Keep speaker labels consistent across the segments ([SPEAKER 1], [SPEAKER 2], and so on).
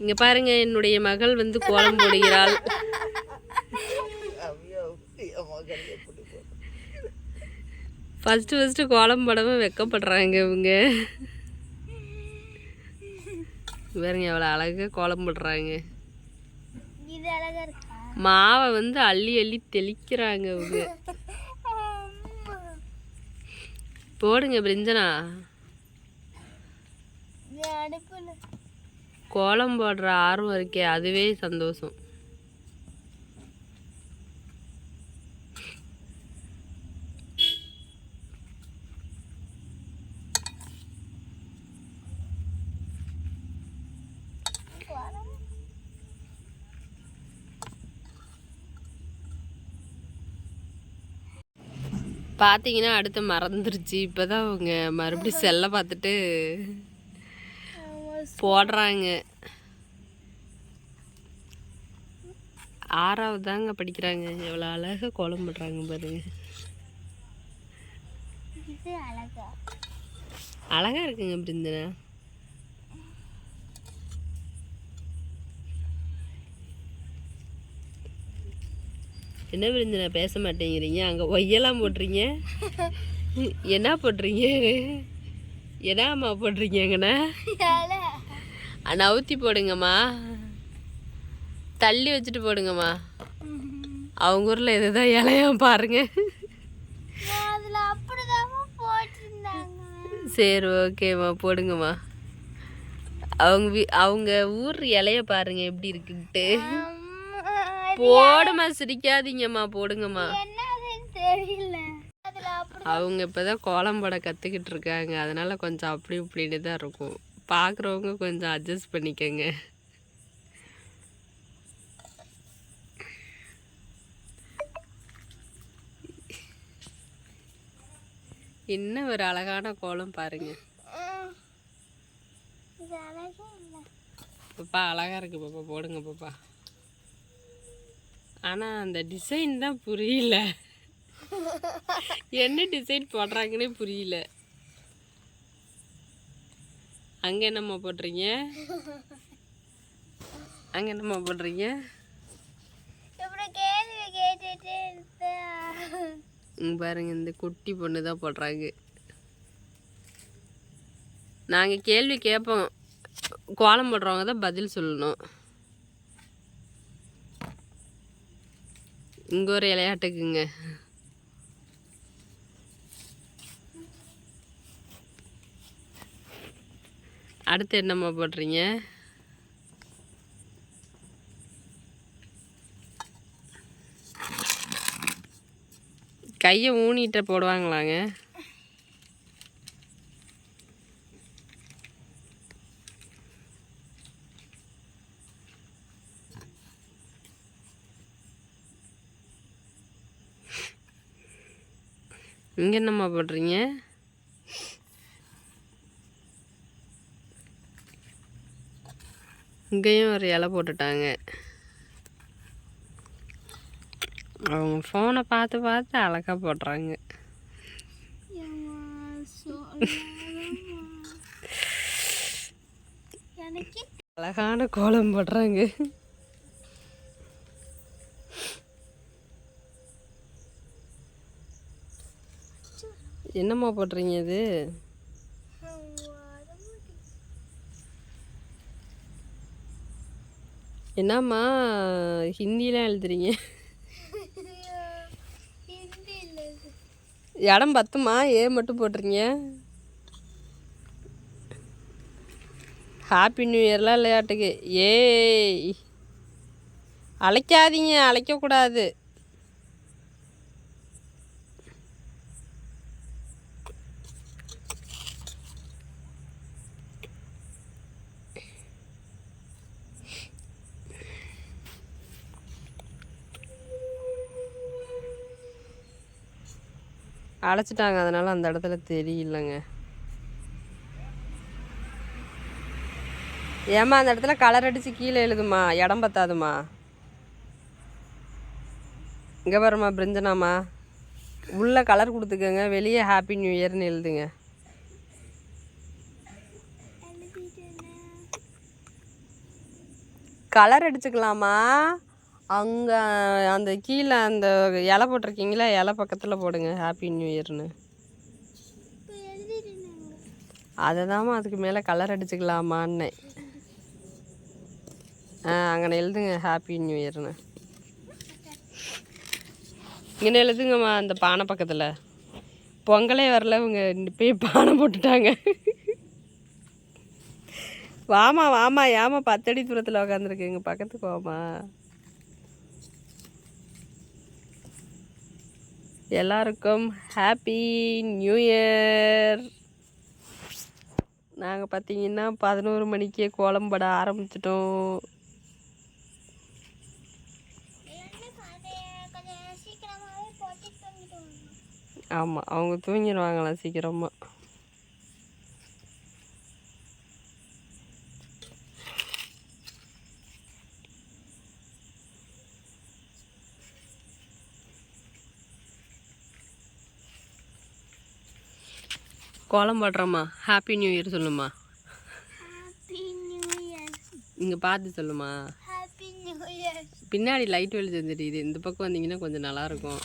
[SPEAKER 1] இங்கே பாருங்க, என்னுடைய மகள் வந்து கோலம் போடுகிறாள். ஃபஸ்ட்டு கோலம் போடவும் வெக்கப்படுறாங்க இவங்க. பாருங்க எவ்வளோ அழகாக கோலம் போடுறாங்க. மாவை வந்து அள்ளி அள்ளி தெளிக்கிறாங்க இவங்க. போடுங்க பிரிஞ்சனா. கோலம் போடுற ஆர்வம் இருக்கே, அதுவே சந்தோஷம். பார்த்தீங்கன்னா அடுத்து மறந்துருச்சு. இப்போ தான் அவங்க மறுபடியும் செல்லை பார்த்துட்டு போடுறாங்க. 6வது தாங்க படிக்கிறாங்க. எவ்வளோ அழகாக கோலம் போடுறாங்க பாருங்க. அழகாக இருக்குங்க பிரிந்தனா. என்ன பிரிந்தனா பேச மாட்டேங்கிறீங்க? அங்கே ஒய்யெல்லாம் போட்டுறீங்க. என்ன போட்டுறீங்க? என்னம்மா போட்டுறீங்கங்கண்ணா? நவுத்தி போடுங்கம்மா, தள்ளி வச்சுட்டு போடுங்கம்மா. அவங்க ஊரில் இதுதான் இலையா பாருங்க. சரி ஓகேம்மா போடுங்கம்மா. அவங்க ஊர் இலைய பாருங்க எப்படி இருக்குன்ட்டு. போடுமா, சிரிக்காதீங்கம்மா, போடுங்கம்மா. அவங்க இப்போதான் கோலம் போட கற்றுக்கிட்டு இருக்காங்க. அதனால கொஞ்சம் அப்படி இப்படின்னு தான் இருக்கும். பார்க்குறவங்க கொஞ்சம் அட்ஜஸ்ட் பண்ணிக்கங்க. இன்னும் ஒரு அழகான கோலம் பாருங்க. பாப்பா அழகா இருக்கு பாப்பா, போடுங்க பாப்பா. ஆனால் அந்த டிசைன் தான் புரியல. என்ன டிசைன் போடுறாங்கன்னே புரியல. அங்கே என்னம்மா போடுறீங்க? அங்கே என்னம்மா போடுறீங்க? பாருங்க, இந்த குட்டி பொண்ணு தான் போடுறாங்க. நாங்கள் கேள்வி கேட்போம், கோலம் போடுறவங்க தான் பதில் சொல்லணும். இங்கே ஒரு விளையாட்டுக்குங்க. அடுத்து என்னம்மா போடுறீங்க? கையை ஊனிட்ட போடுவாங்களாங்க? இங்கே என்னம்மா போடுறீங்க? இங்கேயும் ஒரு இலை போட்டுட்டாங்க. அவங்க ஃபோனை பார்த்து பார்த்து அழகாக போடுறாங்க. அழகான கோலம் போடுறாங்க. என்னம்மா போடுறீங்க இது? என்னம்மா ஹிந்திலாம் எழுதுறீங்க? இடம் பத்துமா? மட்டும் போட்டுறீங்க. ஹாப்பி நியூ இயர்லாம் விளையாட்டுக்கு. அழைக்காதீங்க, அழைக்கக்கூடாது. அழைச்சிட்டாங்க, அதனால அந்த இடத்துல தெரியலங்க. ஏம்மா அந்த இடத்துல கலர் அடித்து கீழே எழுதுமா, இடம் பத்தாதுமா. இங்கே பாருமா பிரிஞ்சனாம்மா, உள்ளே கலர் கொடுத்துக்கோங்க, வெளியே ஹாப்பி நியூ இயர்னு எழுதுங்க. கலர் அடிச்சுக்கலாமா? அங்கே அந்த கீழே அந்த இலை போட்டிருக்கீங்களா, இலை பக்கத்தில் போடுங்க ஹாப்பி நியூ இயர்னு. அதை தாம்மா அதுக்கு மேலே கலர் அடிச்சுக்கலாமான்னு. அங்கே எழுதுங்க ஹாப்பி நியூ இயர்னு. இங்கே எழுதுங்கம்மா அந்த பானை பக்கத்தில். பொங்கலே வரல, இவங்க போய் பானை போட்டுட்டாங்க. வாமா வாமா, ஏமா 10 அடி தூரத்தில் உக்காந்துருக்குங்க, பக்கத்துக்கு வாமா. எல்லாருக்கும் ஹாப்பி நியூ இயர். நாங்கள் பார்த்தீங்கன்னா 11 மணிக்கே கோலம் போட ஆரம்பிச்சிட்டோம். ஆமாம், அவங்க தூங்கிடுவாங்களாம் சீக்கிரமாக. கோலம் போடுறோம்மா. ஹாப்பி நியூ இயர் சொல்லுமா. இங்கே பார்த்து சொல்லுமா. பின்னாடி லைட் வெளிச்சம் தெரியுது, இந்த பக்கம் வந்தீங்கன்னா கொஞ்சம் நல்லாயிருக்கும்.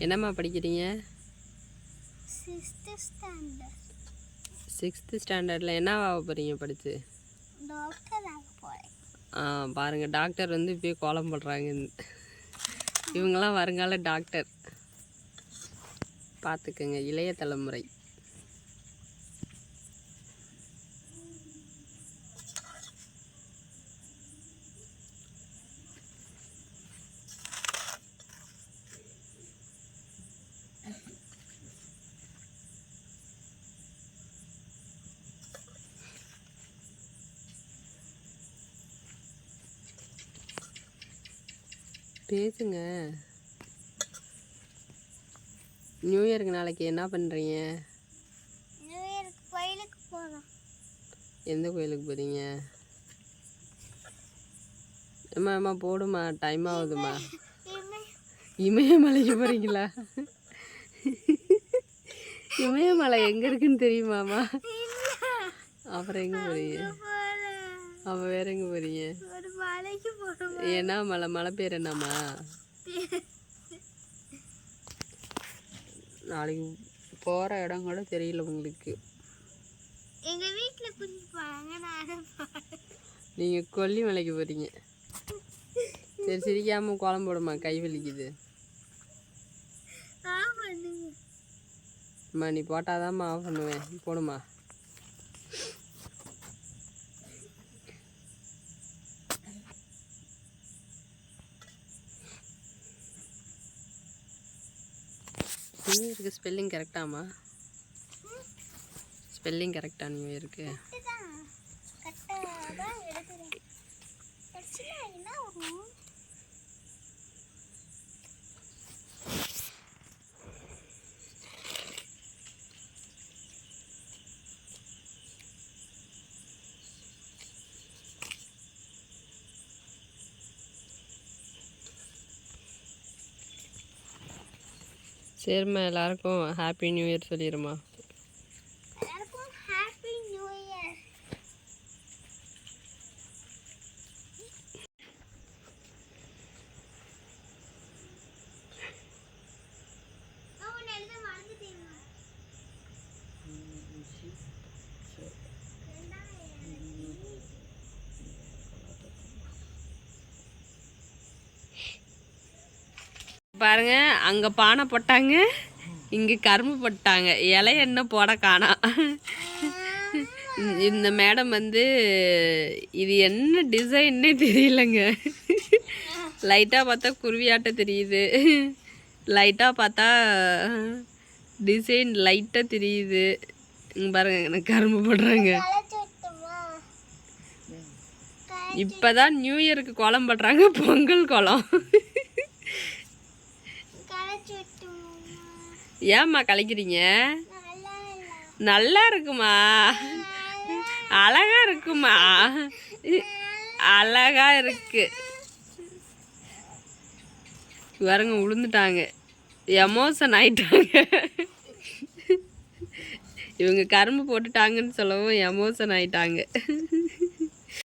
[SPEAKER 1] என்னம்மா படிக்கிறீங்க? 6th ஸ்டாண்டர்டில் என்ன ஆக போகிறீங்க படித்து? பாருங்கள், டாக்டர் வந்து இப்போயே கோலம் போடுறாங்க. இவங்கெல்லாம் வருங்கால டாக்டர். பார்த்துக்கங்க, இளைய தலைமுறை. பேசுங்க. நியூ இயருக்கு நாளைக்கு என்ன பண்ணுறீங்க?
[SPEAKER 2] நியூ இயருக்கு கோயிலுக்கு போகிறோம்.
[SPEAKER 1] எந்த கோயிலுக்கு போகிறீங்க? அம்மா போடுமா, டைம் ஆகுதுமா. இமயமலைக்கு போகிறீங்களா? இமயமலை எங்கே இருக்குன்னு தெரியுமாம்மா? அப்புறம் எங்கே போகிறீங்க? அப்போ வேற எங்கே போகிறீங்க? என்ன மலை? மலை பேர் என்னம்மா? நாளைக்கு போகிற இடம் கூட தெரியல உங்களுக்கு.
[SPEAKER 2] எங்கள் வீட்டில் கூட்டிட்டு போகிறாங்க,
[SPEAKER 1] நீங்கள் கொல்லிமலைக்கு போகிறீங்க. சரி, சிரிக்காமல் கோலம் போடுமா, கை வலிக்குது. அம்மா நீ போட்டாதாம்மா ஆஃப் பண்ணுவேன். போடுமா. நியூ இயருக்கு ஸ்பெல்லிங் கரெக்டாம்மா? ஸ்பெல்லிங் கரெக்டா நியூ இயருக்கு? சரிம்மா, எல்லாருக்கும் ஹாப்பி நியூ இயர் சொல்லிடுமா.
[SPEAKER 2] எல்லாருக்கும் ஹாப்பி நியூ இயர்.
[SPEAKER 1] பாருங்க, அங்கே பானை போட்டாங்க, இங்கே கரும்பு போட்டாங்க. இலை என்ன போட காணா. இந்த மேடம் வந்து இது என்ன டிசைன்னே தெரியலங்க. லைட்டாக பார்த்தா குருவியாட்ட தெரியுது, லைட்டாக பார்த்தா டிசைன் லைட்டாக தெரியுது. இங்கே பாருங்க, எனக்கு கரும்பு போடுறாங்க. இப்போ தான் நியூ இயருக்கு கோலம் போடுறாங்க, பொங்கல் கோலம். ஏம்மா கலைக்கிறீங்க? நல்லா இருக்குமா, அழகா இருக்குமா, அழகா இருக்கு. வரங்க விழுந்துட்டாங்க, எமோஷன் ஆயிட்டாங்க. இவங்க கரும்பு போட்டுட்டாங்கன்னு சொல்லவும் எமோஷன் ஆயிட்டாங்க.